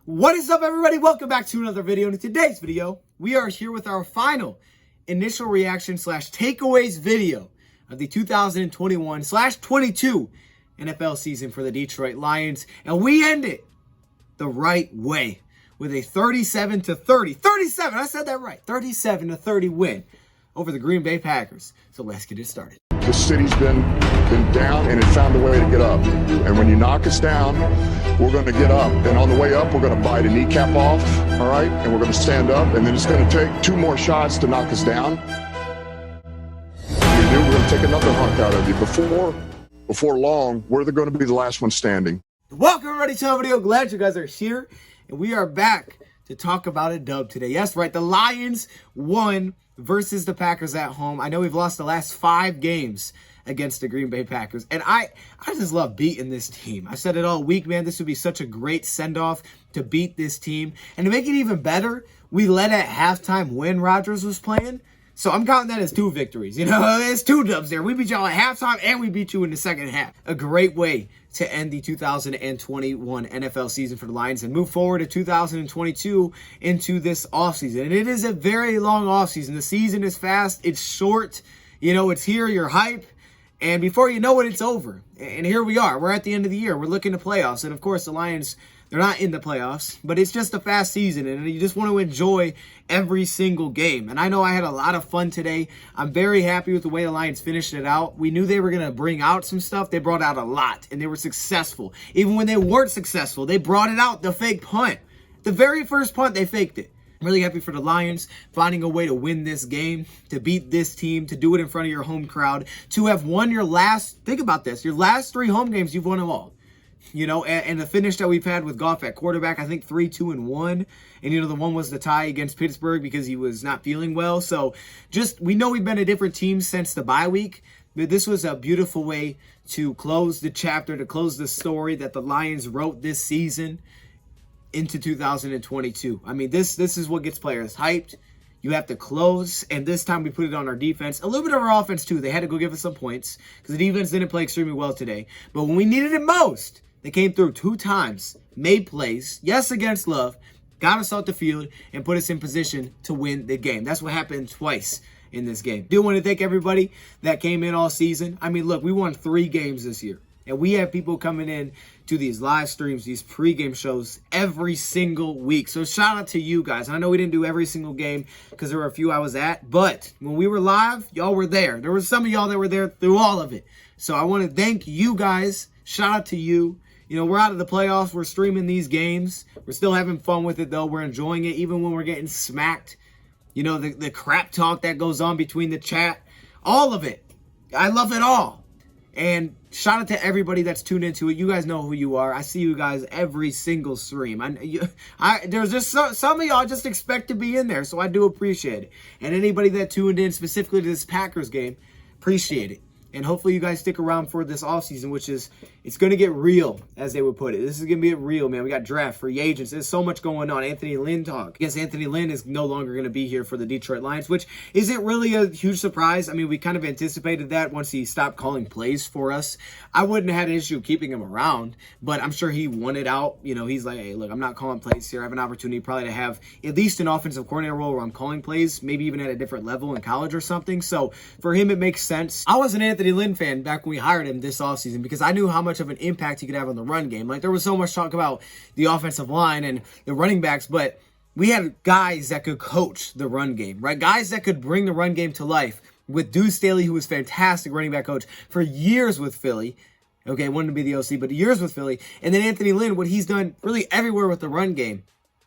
What is up, everybody? Welcome back to another video. In today's video, we are here with our final initial reaction / takeaways video of the 2021/22 NFL season for the Detroit Lions. And we end it the right way with a 37-30, I said that right, 37-30 win over the Green Bay Packers. So let's get it started. The city's been down and it found a way to get up. And when you knock us down, we're going to get up. And on the way up, we're going to bite a kneecap off, all right? And we're going to stand up. And then it's going to take 2 more shots to knock us down. We're going to take another hunk out of you. Before long, we're going to be the last one standing. Welcome, everybody, to our video. Glad you guys are here. And we are back to talk about a dub today. Yes, right. The Lions won versus the Packers at home. I know we've lost the last 5 games against the Green Bay Packers. And I just love beating this team. I said it all week, man. This would be such a great send-off to beat this team. And to make it even better, we led at halftime when Rodgers was playing. So I'm counting that as 2 victories. You know, there's 2 dubs there. We beat y'all at halftime and we beat you in the second half. A great way to end the 2021 NFL season for the Lions and move forward to 2022 into this offseason. And it is a very long offseason. The season is fast. It's short. You know, it's here. You're hype. And before you know it, it's over. And here we are. We're at the end of the year. We're looking to playoffs. And, of course, the Lions, they're not in the playoffs. But it's just a fast season. And you just want to enjoy every single game. And I know I had a lot of fun today. I'm very happy with the way the Lions finished it out. We knew they were going to bring out some stuff. They brought out a lot. And they were successful. Even when they weren't successful, they brought it out. The fake punt. The very first punt, they faked it. I'm really happy for the Lions finding a way to win this game, to beat this team, to do it in front of your home crowd, to have won your last, think about this, your last 3 home games, you've won them all. You know, and the finish that we've had with Goff at quarterback, I think 3-2-1. And, you know, the one was the tie against Pittsburgh because he was not feeling well. So just, we know we've been a different team since the bye week. But this was a beautiful way to close the chapter, to close the story that the Lions wrote this season into 2022. I mean, this is what gets players hyped. You have to close, and this time we put it on our defense. A little bit of our offense, too. They had to go give us some points because the defense didn't play extremely well today. But when we needed it most, they came through 2 times, made plays, yes, against Love, got us off the field, and put us in position to win the game. That's what happened twice in this game. Do want to thank everybody that came in all season. I mean, look, we won 3 games this year. And we have people coming in to these live streams, these pregame shows every single week. So shout out to you guys. And I know we didn't do every single game because there were a few I was at. But when we were live, y'all were there. There were some of y'all that were there through all of it. So I want to thank you guys. Shout out to you. You know, we're out of the playoffs. We're streaming these games. We're still having fun with it, though. We're enjoying it even when we're getting smacked. You know, the crap talk that goes on between the chat. All of it. I love it all. And shout out to everybody that's tuned into it. You guys know who you are. I see you guys every single stream. There's just some of y'all just expect to be in there, so I do appreciate it. And anybody that tuned in specifically to this Packers game, appreciate it. And hopefully you guys stick around for this offseason, which is, it's going to get real, as they would put it. This is going to be real, man. We got draft, free agents. There's so much going on. Anthony Lynn talk. I guess Anthony Lynn is no longer going to be here for the Detroit Lions, which isn't really a huge surprise. I mean, we kind of anticipated that once he stopped calling plays for us. I wouldn't have had an issue keeping him around, but I'm sure he wanted out. You know, he's like, hey, look, I'm not calling plays here. I have an opportunity probably to have at least an offensive coordinator role where I'm calling plays, maybe even at a different level in college or something. So for him, it makes sense. I was an Anthony Lynn fan back when we hired him this offseason because I knew how much of an impact he could have on the run game. Like, there was so much talk about the offensive line and the running backs, but we had guys that could coach the run game, right? Guys that could bring the run game to life with Deuce Staley, who was fantastic running back coach for years with Philly. Okay, wanted to be the OC, but years with Philly. And then Anthony Lynn, what he's done really everywhere with the run game.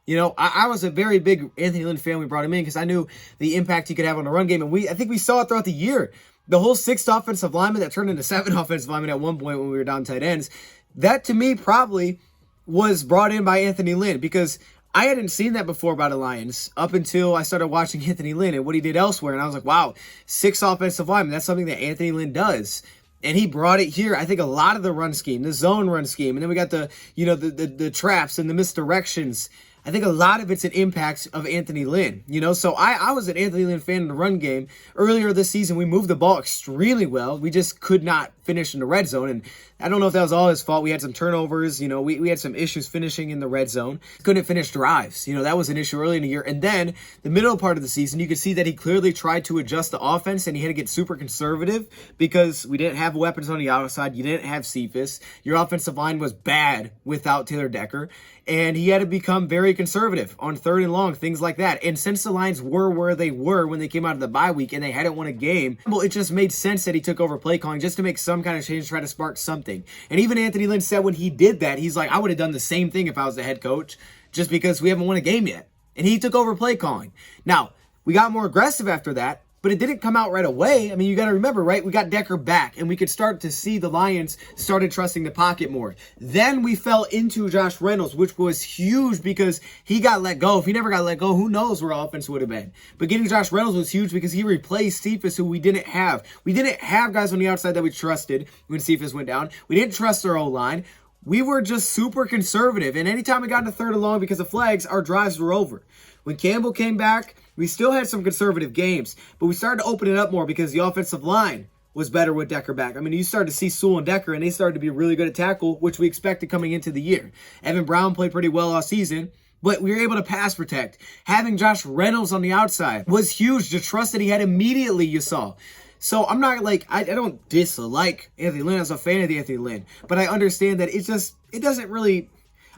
You know, I was a very big Anthony Lynn fan when we brought him in because I knew the impact he could have on the run game. And I think we saw it throughout the year. The whole 6 offensive linemen that turned into 7 offensive linemen at one point when we were down tight ends, that to me probably was brought in by Anthony Lynn because I hadn't seen that before by the Lions up until I started watching Anthony Lynn and what he did elsewhere. And I was like, wow, 6 offensive linemen. That's something that Anthony Lynn does. And he brought it here. I think a lot of the run scheme, the zone run scheme. And then we got the, you know, the traps and the misdirections. I think a lot of it's an impact of Anthony Lynn. So I was an Anthony Lynn fan in the run game. Earlier this season, we moved the ball extremely well. We just could not finish in the red zone. And I don't know if that was all his fault. We had some turnovers. We had some issues finishing in the red zone. Couldn't finish drives. That was an issue early in the year. And then the middle part of the season, you could see that he clearly tried to adjust the offense and he had to get super conservative because we didn't have weapons on the outside. You didn't have Cephas. Your offensive line was bad without Taylor Decker. And he had to become very conservative on 3rd and long, things like that. And since the Lions were where they were when they came out of the bye week and they hadn't won a game, well, it just made sense that he took over play calling just to make some kind of change, try to spark something. And even Anthony Lynn said when he did that, he's like, I would have done the same thing if I was the head coach, just because we haven't won a game yet. And he took over play calling. Now, we got more aggressive after that, but it didn't come out right away. I mean, you got to remember, right? We got Decker back, and we could start to see the Lions started trusting the pocket more. Then we fell into Josh Reynolds, which was huge because he got let go. If he never got let go, who knows where our offense would have been. But getting Josh Reynolds was huge because he replaced Cephas, who we didn't have. We didn't have guys on the outside that we trusted when Cephas went down. We didn't trust our O-line. We were just super conservative. And anytime we got into 3rd and long because of flags, our drives were over. When Campbell came back, we still had some conservative games, but we started to open it up more because the offensive line was better with Decker back. I mean, you started to see Sewell and Decker, and they started to be really good at tackle, which we expected coming into the year. Evan Brown played pretty well all season, but we were able to pass protect. Having Josh Reynolds on the outside was huge. The trust that he had immediately, you saw. So I'm not I don't dislike Anthony Lynn. I was a fan of Anthony Lynn, but I understand that it doesn't really,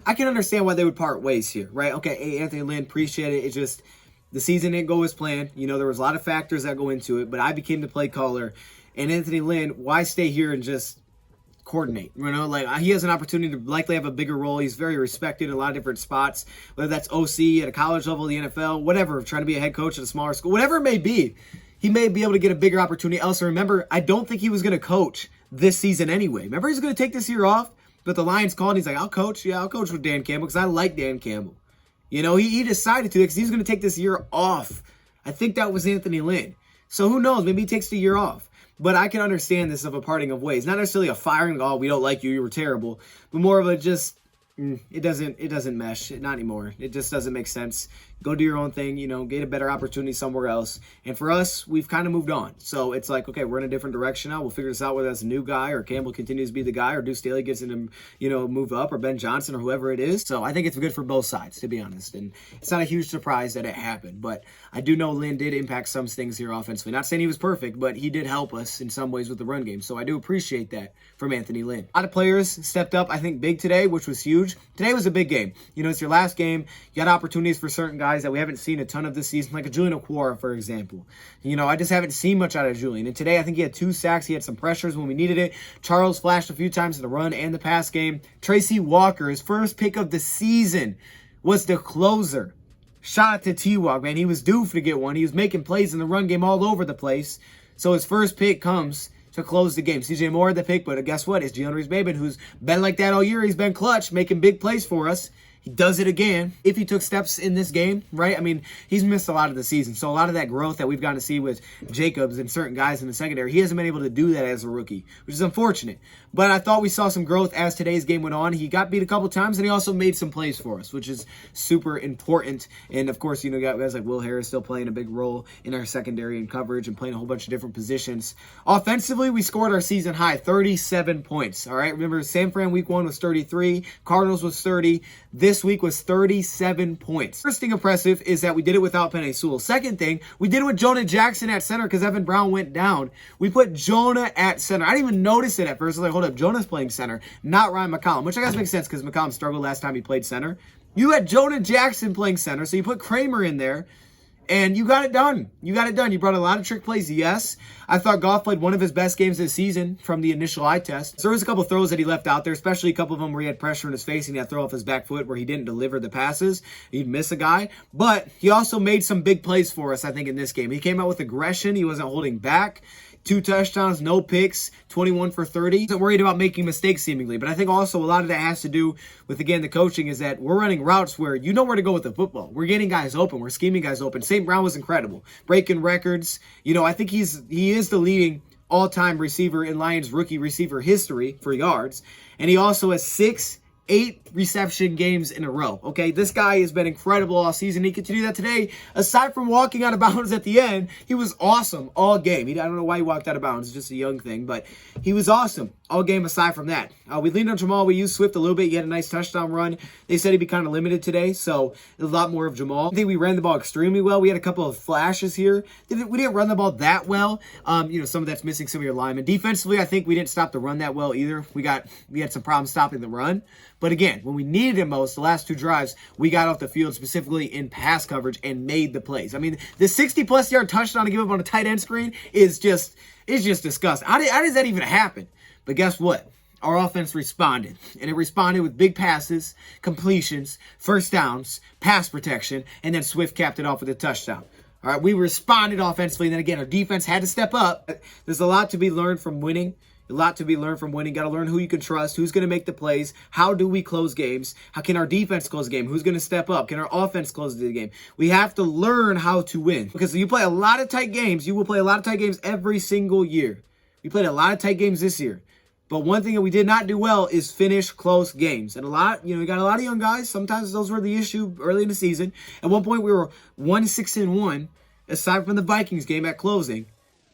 I can understand why they would part ways here, right? Okay, hey, Anthony Lynn, appreciate it. It's just, the season didn't go as planned. There was a lot of factors that go into it, but I became the play caller. And Anthony Lynn, why stay here and just coordinate? He has an opportunity to likely have a bigger role. He's very respected in a lot of different spots, whether that's OC at a college level, the NFL, whatever, trying to be a head coach at a smaller school, whatever it may be. He may be able to get a bigger opportunity. Also, remember, I don't think he was going to coach this season anyway. Remember, he's going to take this year off, but the Lions called and he's like, I'll coach. Yeah, I'll coach with Dan Campbell because I like Dan Campbell. He decided to because he's going to take this year off. I think that was Anthony Lynn. So who knows? Maybe he takes the year off. But I can understand this of a parting of ways. Not necessarily a firing, oh, we don't like you, you were terrible. But more of a just, it doesn't mesh. Not anymore. It just doesn't make sense. Go do your own thing, get a better opportunity somewhere else. And for us, we've kind of moved on. So it's like, okay, we're in a different direction now. We'll figure this out, whether that's a new guy or Campbell continues to be the guy or Deuce Staley gets in to, move up, or Ben Johnson or whoever it is. So I think it's good for both sides, to be honest. And it's not a huge surprise that it happened. But I do know Lynn did impact some things here offensively. Not saying he was perfect, but he did help us in some ways with the run game. So I do appreciate that from Anthony Lynn. A lot of players stepped up, I think, big today, which was huge. Today was a big game. It's your last game. You got opportunities for certain guys that we haven't seen a ton of this season, like a Julian Okwara, for example. I just haven't seen much out of Julian. And today, I think he had 2 sacks. He had some pressures when we needed it. Charles flashed a few times in the run and the pass game. Tracy Walker, his first pick of the season, was the closer. Shout out to T-Walk, man. He was due to get one. He was making plays in the run game all over the place. So his first pick comes to close the game. CJ Moore had the pick, but guess what? It's Giannis Babin, who's been like that all year. He's been clutch, making big plays for us. He does it again. If he took steps in this game, right? I mean, he's missed a lot of the season. So a lot of that growth that we've gotten to see with Jacobs and certain guys in the secondary, he hasn't been able to do that as a rookie, which is unfortunate. But I thought we saw some growth as today's game went on. He got beat a couple times, and he also made some plays for us, which is super important. And, of course, got guys like Will Harris still playing a big role in our secondary and coverage and playing a whole bunch of different positions. Offensively, we scored our season high, 37 points, all right? Remember, San Fran week 1 was 33. Cardinals was 30. This week was 37 points. First thing impressive is that we did it without Penei Sewell. Second thing, we did it with Jonah Jackson at center because Evan Brown went down. We put Jonah at center. I didn't even notice it at first. I was like, hold up, Jonah's playing center, not Ryan McCollum, which I guess makes sense because McCollum struggled last time he played center. You had Jonah Jackson playing center, so you put Kramer in there, and you got it done. You brought a lot of trick plays, yes. I thought Goff played one of his best games this season from the initial eye test. So there was a couple throws that he left out there, especially a couple of them where he had pressure in his face and he had to throw off his back foot where he didn't deliver the passes. He'd miss a guy. But he also made some big plays for us, I think, in this game. He came out with aggression. He wasn't holding back. 2 touchdowns, no picks, 21 for 30. Wasn't worried about making mistakes seemingly, but I think also a lot of that has to do with, again, the coaching is that we're running routes where you know where to go with the football. We're getting guys open. We're scheming guys open. St. Brown was incredible. Breaking records. I think he is the leading all-time receiver in Lions rookie receiver history for yards, and he also has 6 8 reception games in a row. Okay, this guy has been incredible all season. He could do that today. Aside from walking out of bounds at the end, he was awesome all game. I don't know why he walked out of bounds. It's just a young thing, but he was awesome all game aside from that. We leaned on Jamal. We used Swift a little bit. He had a nice touchdown run. They said he'd be kind of limited today, so a lot more of Jamal. I think we ran the ball extremely well. We had a couple of flashes here. We didn't run the ball that well. Some of that's missing some of your linemen. Defensively, I think we didn't stop the run that well either. We had some problems stopping the run. But again, when we needed it most, the last 2 drives, we got off the field specifically in pass coverage and made the plays. I mean, the 60-plus yard touchdown to give up on a tight end screen is just disgusting. How does that even happen? But guess what? Our offense responded, and it responded with big passes, completions, first downs, pass protection, and then Swift capped it off with a touchdown. All right, we responded offensively, and then again, our defense had to step up. There's a lot to be learned from winning. Got to learn who you can trust, who's going to make the plays, how do we close games, how can our defense close the game, who's going to step up, can our offense close the game. We have to learn how to win, because you play a lot of tight games. You will play a lot of tight games every single year. We played a lot of tight games this year. But one thing that we did not do well is finish close games. And we got a lot of young guys. Sometimes those were the issue early in the season. At one point, we were 1-6-1, aside from the Vikings game at closing.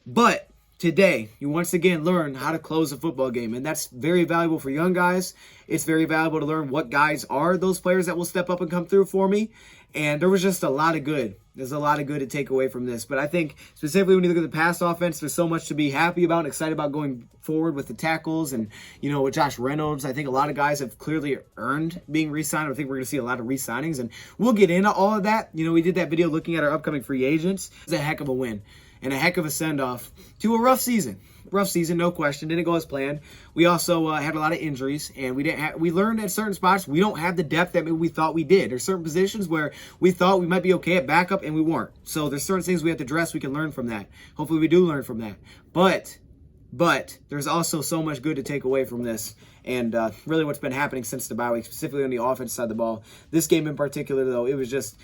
But today, you once again learn how to close a football game, and that's very valuable for young guys. It's very valuable to learn what guys are those players that will step up and come through for me. And there was just a lot of good. There's a lot of good to take away from this. But I think specifically when you look at the pass offense, there's so much to be happy about and excited about going forward with the tackles. And, with Josh Reynolds, I think a lot of guys have clearly earned being re-signed. I think we're going to see a lot of re-signings. And we'll get into all of that. We did that video looking at our upcoming free agents. It's a heck of a win and a heck of a send-off to a rough season. Rough season, no question. Didn't go as planned. We also had a lot of injuries, and we learned at certain spots we don't have the depth that maybe we thought we did. There's certain positions where we thought we might be okay at backup, and we weren't. So there's certain things we have to address. We can learn from that. Hopefully we do learn from that. But there's also so much good to take away from this. And really what's been happening since the bye week, specifically on the offense side of the ball. This game in particular, though, it was just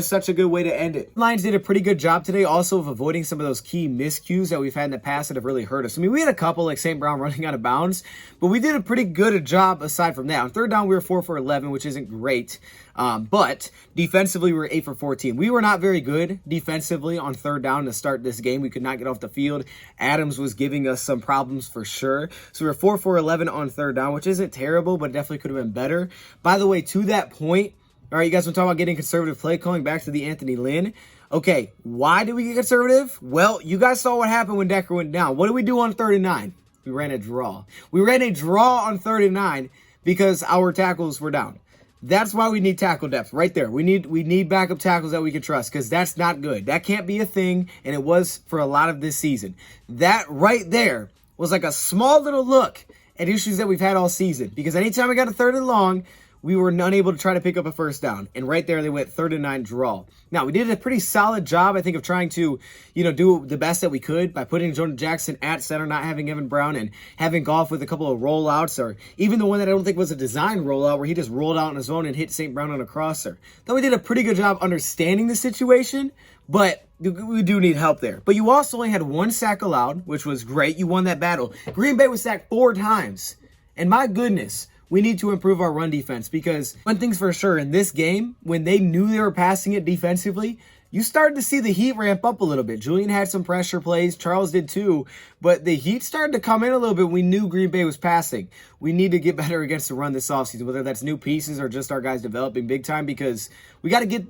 such a good way to end it. Lions did a pretty good job today also of avoiding some of those key miscues that we've had in the past that have really hurt us. I mean, we had a couple like St. Brown running out of bounds, but we did a pretty good job aside from that. On third down, we were 4 for 11, which isn't great. But defensively, we were 8 for 14. We were not very good defensively on third down to start this game. We could not get off the field. Adams was giving us some problems for sure. So we were 4 for 11 on third down, which isn't terrible, but definitely could have been better. By the way, to that point, all right, you guys want to talk about getting conservative play calling back to the Anthony Lynn. Okay, why did we get conservative? Well, you guys saw what happened when Decker went down. What did we do on 3rd and 9? We ran a draw. We ran a draw on 3rd and 9 because our tackles were down. That's why we need tackle depth right there. We need backup tackles that we can trust, because that's not good. That can't be a thing, and it was for a lot of this season. That right there was like a small little look at issues that we've had all season, because anytime we got a 3rd and long, we were unable to try to pick up a first down. And right there, they went 3rd and 9 draw. Now, we did a pretty solid job, I think, of trying to, do the best that we could by putting Jordan Jackson at center, not having Evan Brown, and having Goff with a couple of rollouts, or even the one that I don't think was a design rollout where he just rolled out on his own and hit St. Brown on a crosser. Though we did a pretty good job understanding the situation, but we do need help there. But you also only had 1 sack allowed, which was great. You won that battle. Green Bay was sacked 4 times. And my goodness, we need to improve our run defense, because one thing's for sure, in this game, when they knew they were passing it defensively, you started to see the heat ramp up a little bit. Julian had some pressure plays. Charles did too. But the heat started to come in a little bit. We knew Green Bay was passing. We need to get better against the run this offseason, whether that's new pieces or just our guys developing big time, because we got to get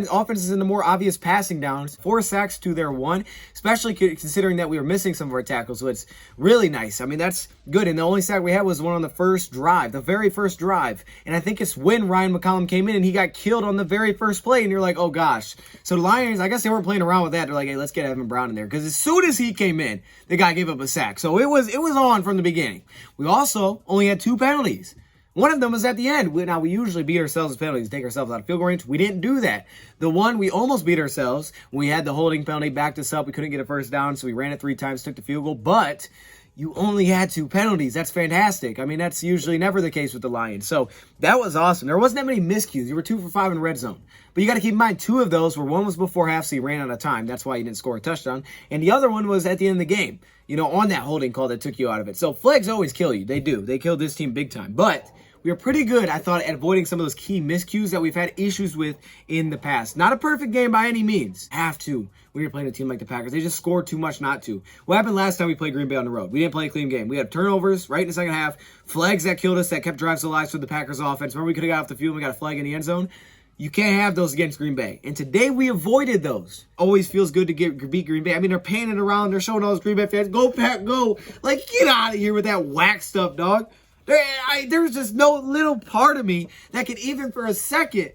offenses into more obvious passing downs. 4 sacks to their 1, especially considering that we were missing some of our tackles. So it's really nice. I mean, that's good. And the only sack we had was one on the first drive, the very first drive. And I think it's when Ryan McCollum came in and he got killed on the very first play. And you're like, oh gosh. So the Lions, I guess they weren't playing around with that. They're like, hey, let's get Evan Brown in there. Because as soon as he came in, the guy gave up a sack. So it was on from the beginning. We also only had 2 penalties. One of them was at the end. Now, we usually beat ourselves with penalties, take ourselves out of field goal range. We didn't do that. The one we almost beat ourselves when we had the holding penalty, backed us up. We couldn't get a first down, so we ran it 3 times, took the field goal. But you only had 2 penalties. That's fantastic. I mean, that's usually never the case with the Lions. So that was awesome. There wasn't that many miscues. You were 2 for 5 in red zone. But you got to keep in mind, 2 of those were, one was before half, so you ran out of time. That's why you didn't score a touchdown. And the other one was at the end of the game, on that holding call that took you out of it. So flags always kill you. They do. They killed this team big time. But We are pretty good, I thought, at avoiding some of those key miscues that we've had issues with in the past. Not a perfect game by any means. Have to when you're playing a team like the Packers. They just scored too much not to. What happened last time we played Green Bay on the road? We didn't play a clean game. We had turnovers right in the second half, flags that killed us, that kept drives alive for the Packers offense. Remember, we could have got off the field and we got a flag in the end zone? You can't have those against Green Bay. And today we avoided those. Always feels good to beat Green Bay. I mean, they're panning around. They're showing all those Green Bay fans, go Pack, go. Like, get out of here with that whack stuff, dog. There's just no little part of me that could even for a second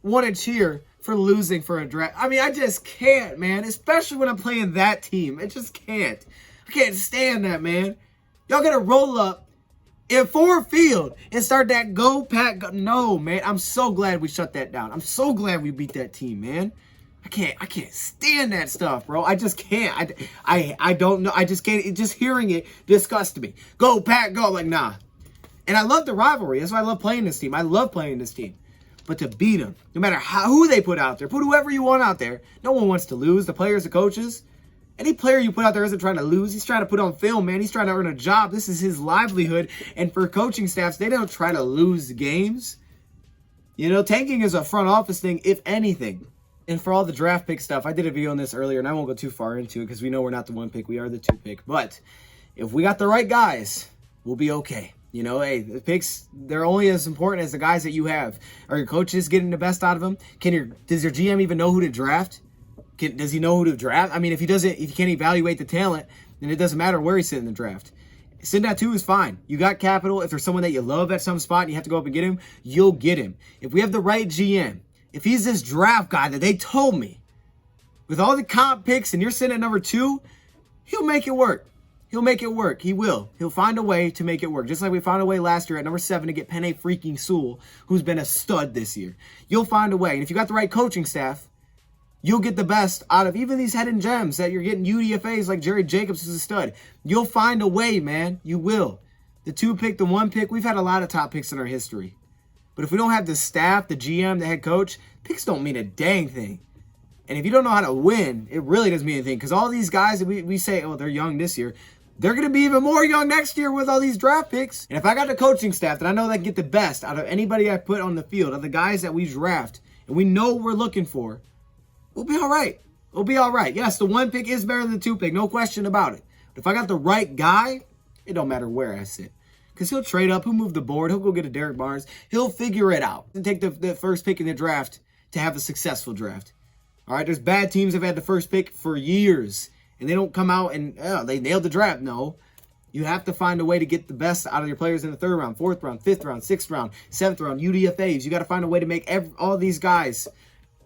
want to cheer for losing for a draft. I mean, I just can't, man. Especially when I'm playing that team. I just can't. I can't stand that, man. Y'all gotta roll up in Ford Field and start that go Pack go. No, man. I'm so glad we shut that down. I'm so glad we beat that team, man. I can't stand that stuff, bro. I just can't. I don't know. I just can't. Just hearing it disgusts me. Go Pack go. Like, nah. And I love the rivalry. That's why I love playing this team. I love playing this team. But to beat them, no matter who they put out there, put whoever you want out there. No one wants to lose. The players, the coaches. Any player you put out there isn't trying to lose. He's trying to put on film, man. He's trying to earn a job. This is his livelihood. And for coaching staffs, they don't try to lose games. You know, tanking is a front office thing, if anything. And for all the draft pick stuff, I did a video on this earlier, and I won't go too far into it because we know we're not the 1 pick. We are the 2 pick. But if we got the right guys, we'll be okay. You know, hey, the picks, they're only as important as the guys that you have. Are your coaches getting the best out of them? Does your GM even know who to draft? Does he know who to draft? I mean, if he can't evaluate the talent, then it doesn't matter where he's sitting in the draft. Sitting at 2 is fine. You got capital. If there's someone that you love at some spot and you have to go up and get him, you'll get him. If we have the right GM, if he's this draft guy that they told me, with all the comp picks and you're sitting at number 2, he'll make it work. He'll make it work. He will. He'll find a way to make it work. Just like we found a way last year at number 7 to get Penei freaking Sewell, who's been a stud this year. You'll find a way. And if you got the right coaching staff, you'll get the best out of even these hidden gems that you're getting UDFAs like Jerry Jacobs is a stud. You'll find a way, man. You will. The 2 pick, the 1 pick, we've had a lot of top picks in our history. But if we don't have the staff, the GM, the head coach, picks don't mean a dang thing. And if you don't know how to win, it really doesn't mean anything. Because all these guys that we say, oh, they're young this year, they're going to be even more young next year with all these draft picks. And if I got the coaching staff, then I know they can get the best out of anybody I put on the field, of the guys that we draft, and we know what we're looking for, we'll be all right. We'll be all right. Yes, the 1 pick is better than the 2 pick. No question about it. But if I got the right guy, it don't matter where I sit. Because he'll trade up. He'll move the board. He'll go get a Derek Barnes. He'll figure it out and take the first pick in the draft to have a successful draft. All right, there's bad teams that have had the first pick for years, and they don't come out and they nailed the draft. No. You have to find a way to get the best out of your players in the 3rd round, 4th round, 5th round, 6th round, 7th round, UDFAs. You got to find a way to make all these guys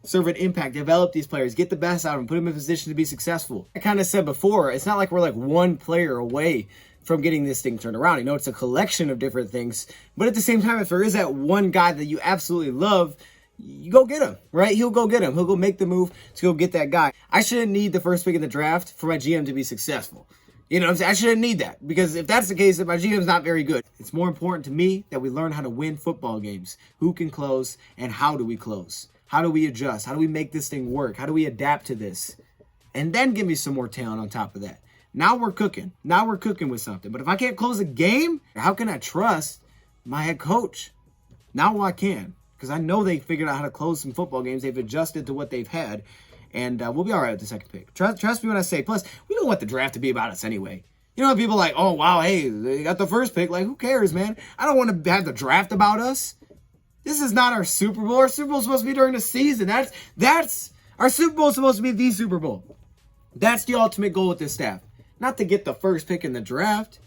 serve an impact, develop these players, get the best out of them, put them in a position to be successful. I kind of said before, it's not like we're like one player away from getting this thing turned around. You know, it's a collection of different things. But at the same time, if there is that one guy that you absolutely love, you go get him, right? He'll go get him. He'll go make the move to go get that guy. I shouldn't need the first pick in the draft for my GM to be successful. You know what I'm saying? I shouldn't need that, because if that's the case, then my GM's not very good. It's more important to me that we learn how to win football games. Who can close and how do we close? How do we adjust? How do we make this thing work? How do we adapt to this? And then give me some more talent on top of that. Now we're cooking. Now we're cooking with something. But if I can't close a game, how can I trust my head coach? Now I can, because I know they figured out how to close some football games. They've adjusted to what they've had. And we'll be all right with the second pick. Trust me when I say. Plus, we don't want the draft to be about us anyway. You know, people are like, oh, wow, hey, they got the first pick. Like, who cares, man? I don't want to have the draft about us. This is not our Super Bowl. Our Super Bowl is supposed to be during the season. That's our Super Bowl is supposed to be the Super Bowl. That's the ultimate goal with this staff. Not to get the first pick in the draft.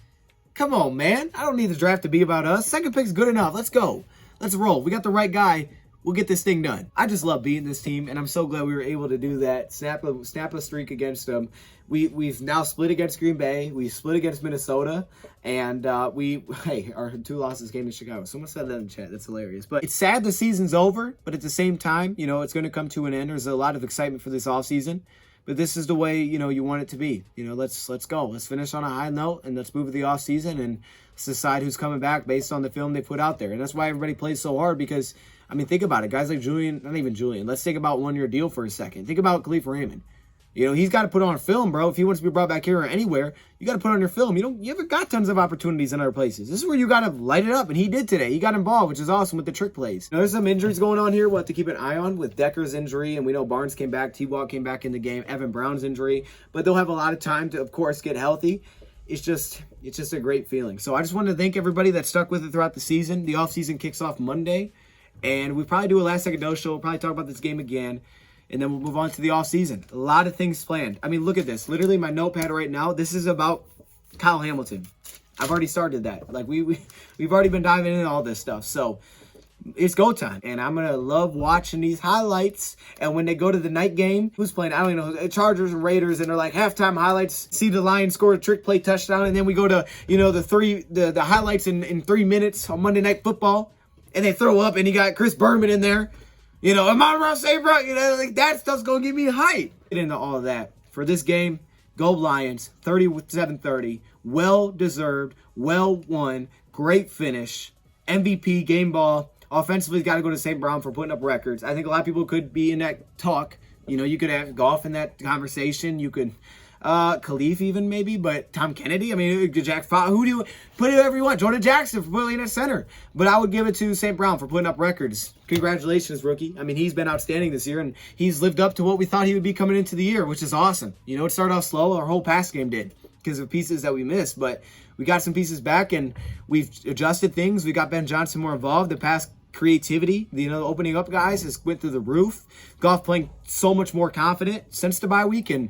Come on, man. I don't need the draft to be about us. Second pick's good enough. Let's go. Let's roll. We got the right guy. We'll get this thing done. I just love beating this team, and I'm so glad we were able to do that. Snap a streak against them. We've now split against Green Bay. We split against Minnesota, and our 2 losses came to Chicago. Someone said that in the chat. That's hilarious. But it's sad the season's over, but at the same time, you know, it's going to come to an end. There's a lot of excitement for this offseason, but this is the way, you know, you want it to be. You know, let's go. Let's finish on a high note, and let's move to the offseason, and let's decide who's coming back based on the film they put out there. And that's why everybody plays so hard, because I mean, think about it. Guys like Julian, not even Julian. Let's think about 1-year deal for a second. Think about Khalif Raymond. You know, he's got to put on film, bro. If he wants to be brought back here or anywhere, you got to put on your film. You haven't got tons of opportunities in other places. This is where you got to light it up, and he did today. He got involved, which is awesome with the trick plays. Now, there's some injuries going on here we'll have to keep an eye on with Decker's injury, and we know Barnes came back, T-Walk came back in the game, Evan Brown's injury, but they'll have a lot of time to, of course, get healthy. It's just a great feeling. So I just wanted to thank everybody that stuck with it throughout the season. The offseason kicks off Monday, and we probably do a last second dose show. We'll probably talk about this game again. And then we'll move on to the offseason. A lot of things planned. I mean, look at this. Literally, my notepad right now, this is about Kyle Hamilton. I've already started that. Like, we've already been diving into all this stuff. So, it's go time. And I'm going to love watching these highlights. And when they go to the night game, who's playing? I don't even know. Chargers and Raiders. And they're like, halftime highlights. See the Lions score a trick play touchdown. And then we go to, the highlights in 3 minutes on Monday Night Football. And they throw up, and you got Chris Berman in there. Am I around saying, bro? Like that stuff's going to give me hype. Get into all of that. For this game, go Lions, 37-30. Well-deserved, well-won, great finish. MVP, game ball. Offensively, got to go to St. Brown for putting up records. I think a lot of people could be in that talk. You could have Goff in that conversation. You could, Khalif even maybe, but Tom Kennedy. I mean, Jack Fox. Who do you put it wherever you want? Jordan Jackson for putting at center. But I would give it to St. Brown for putting up records. Congratulations, rookie. I mean, he's been outstanding this year, and he's lived up to what we thought he would be coming into the year, which is awesome. It started off slow. Our whole pass game did because of pieces that we missed, but we got some pieces back, and we've adjusted things. We got Ben Johnson more involved. The pass creativity, the opening up guys has went through the roof. Goff playing so much more confident since the bye week, and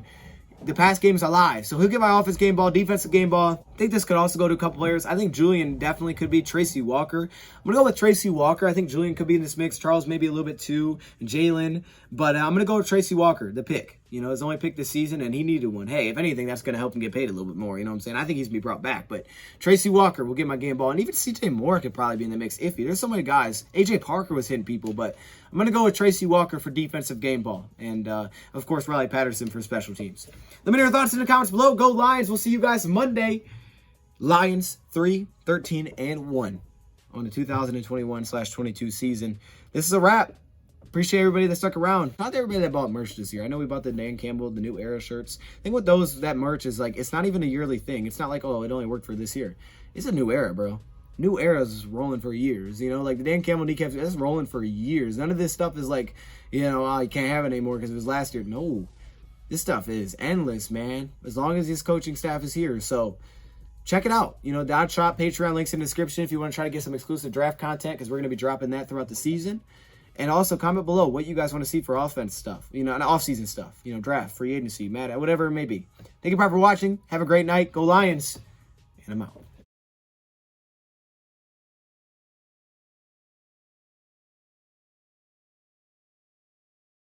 the pass game's alive. So he'll get my offense game ball, defensive game ball. I think this could also go to a couple players. I think Julian definitely could be Tracy Walker. I'm going to go with Tracy Walker. I think Julian could be in this mix. Charles maybe a little bit too. Jalen. But I'm going to go with Tracy Walker, the pick. His only pick this season, and he needed one. Hey, if anything, that's going to help him get paid a little bit more. You know what I'm saying? I think he's going to be brought back. But Tracy Walker will get my game ball. And even CJ Moore could probably be in the mix iffy. There's so many guys. AJ Parker was hitting people. But I'm going to go with Tracy Walker for defensive game ball. And, of course, Riley Patterson for special teams. Let me know your thoughts in the comments below. Go Lions. We'll see you guys Monday. Lions 3-13-1 on the 2021/22 season. This is a wrap. Appreciate everybody that stuck around. Not everybody that bought merch this year. I know we bought the Dan Campbell, the New Era shirts. I think with that merch is like, it's not even a yearly thing. It's not like, oh, it only worked for this year. It's a New Era, bro. New Era's rolling for years. Like the Dan Campbell kneecaps, that's rolling for years. None of this stuff is like, oh, you can't have it anymore because it was last year. No. This stuff is endless, man. As long as this coaching staff is here. So check it out. Dodge Shop, Patreon, links in the description if you want to try to get some exclusive draft content because we're going to be dropping that throughout the season. And also comment below what you guys want to see for offense stuff, and off-season stuff, draft, free agency, whatever it may be. Thank you for watching. Have a great night. Go Lions. And I'm out.